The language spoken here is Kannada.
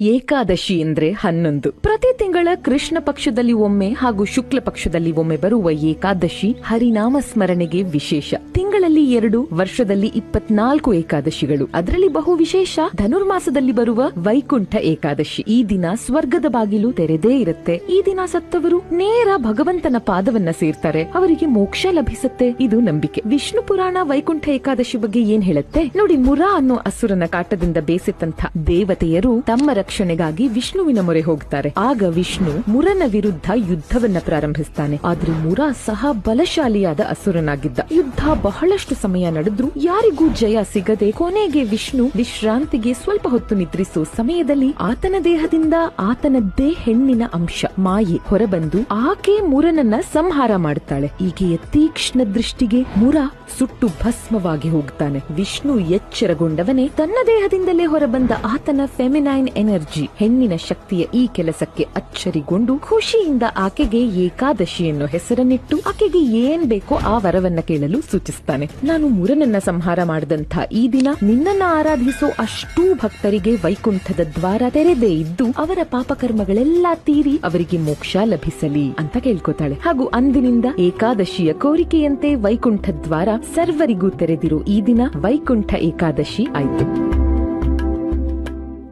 ಏಕಾದಶಿ ಅಂದ್ರೆ 11. ಪ್ರತಿ ತಿಂಗಳ ಕೃಷ್ಣ ಪಕ್ಷದಲ್ಲಿ ಒಮ್ಮೆ ಹಾಗೂ ಶುಕ್ಲ ಪಕ್ಷದಲ್ಲಿ ಒಮ್ಮೆ ಬರುವ ಏಕಾದಶಿ ಹರಿನಾಮ ಸ್ಮರಣೆಗೆ ವಿಶೇಷ. ತಿಂಗಳಲ್ಲಿ 2, ವರ್ಷದಲ್ಲಿ 24 ಏಕಾದಶಿಗಳು. ಅದರಲ್ಲಿ ಬಹು ವಿಶೇಷ ಧನುರ್ಮಾಸದಲ್ಲಿ ಬರುವ ವೈಕುಂಠ ಏಕಾದಶಿ. ಈ ದಿನ ಸ್ವರ್ಗದ ಬಾಗಿಲು ತೆರೆದೇ ಇರುತ್ತೆ. ಈ ದಿನ ಸತ್ತವರು ನೇರ ಭಗವಂತನ ಪಾದವನ್ನ ಸೇರ್ತಾರೆ, ಅವರಿಗೆ ಮೋಕ್ಷ ಲಭಿಸುತ್ತೆ. ಇದು ನಂಬಿಕೆ. ವಿಷ್ಣು ಪುರಾಣ ವೈಕುಂಠ ಏಕಾದಶಿ ಬಗ್ಗೆ ಏನ್ ಹೇಳುತ್ತೆ ನೋಡಿ. ಮುರಾ ಅನ್ನೋ ಅಸುರನ ಕಾಟದಿಂದ ಬೇಸಿತ್ತಂತ ದೇವತೆಯರು ತಮ್ಮ ರಕ್ಷಣೆಗಾಗಿ ವಿಷ್ಣುವಿನ ಮೊರೆ ಹೋಗ್ತಾರೆ. ಆಗ ವಿಷ್ಣು ಮುರನ ವಿರುದ್ಧ ಯುದ್ಧವನ್ನ ಪ್ರಾರಂಭಿಸ್ತಾನೆ. ಆದ್ರೆ ಮುರಾ ಸಹ ಬಲಶಾಲಿಯಾದ ಅಸುರನಾಗಿದ್ದ. ಯುದ್ಧ ಬಹಳಷ್ಟು ಸಮಯ ನಡೆದ್ರು ಯಾರಿಗೂ ಜಯ ಸಿಗದೆ ಕೊನೆಗೆ ವಿಷ್ಣು ವಿಶ್ರಾಂತಿಗೆ ಸ್ವಲ್ಪ ಹೊತ್ತು ನಿದ್ರಿಸೋ ಸಮಯದಲ್ಲಿ ಆತನ ದೇಹದಿಂದ ಆತನದ್ದೇ ಹೆಣ್ಣಿನ ಅಂಶ ಮಾಯೆ ಹೊರಬಂದು ಆಕೆ ಮುರನನ್ನ ಸಂಹಾರ ಮಾಡುತ್ತಾಳೆ. ಈಕೆಯ ತೀಕ್ಷ್ಣ ದೃಷ್ಟಿಗೆ ಮುರ ಸುಟ್ಟು ಭಸ್ಮವಾಗಿ ಹೋಗ್ತಾನೆ. ವಿಷ್ಣು ಎಚ್ಚರಗೊಂಡವನೇ ತನ್ನ ದೇಹದಿಂದಲೇ ಹೊರಬಂದ ಆತನ ಫೆಮಿನೈನ್ ಎನರ್ಜಿ ಹೆಣ್ಣಿನ ಶಕ್ತಿಯ ಈ ಕೆಲಸಕ್ಕೆ ಅಚ್ಚರಿಗೊಂಡು ಖುಷಿಯಿಂದ ಆಕೆಗೆ ಏಕಾದಶಿ ಎನ್ನೋ ಹೆಸರನ್ನಿಟ್ಟು ಆಕೆಗೆ ಏನ್ ಬೇಕೋ ಆ ವರವನ್ನ ಕೇಳಲು ಸೂಚಿಸ್ತಾನೆ. ನಾನು ಮುರನನ್ನ ಸಂಹಾರ ಮಾಡಿದಂಥ ಈ ದಿನ ನಿನ್ನನ್ನ ಆರಾಧಿಸೋ ಅಷ್ಟೂ ಭಕ್ತರಿಗೆ ವೈಕುಂಠದ ದ್ವಾರ ತೆರೆದೇ ಇದ್ದು ಅವರ ಪಾಪಕರ್ಮಗಳೆಲ್ಲ ತೀರಿ ಅವರಿಗೆ ಮೋಕ್ಷ ಲಭಿಸಲಿ ಅಂತ ಕೇಳ್ಕೊತಾಳೆ. ಹಾಗೂ ಅಂದಿನಿಂದ ಏಕಾದಶಿಯ ಕೋರಿಕೆಯಂತೆ ವೈಕುಂಠ ದ್ವಾರ ಸರ್ವರಿಗೂ ತೆರೆದಿರೋ ಈ ದಿನ ವೈಕುಂಠ ಏಕಾದಶಿ ಆಯ್ತು.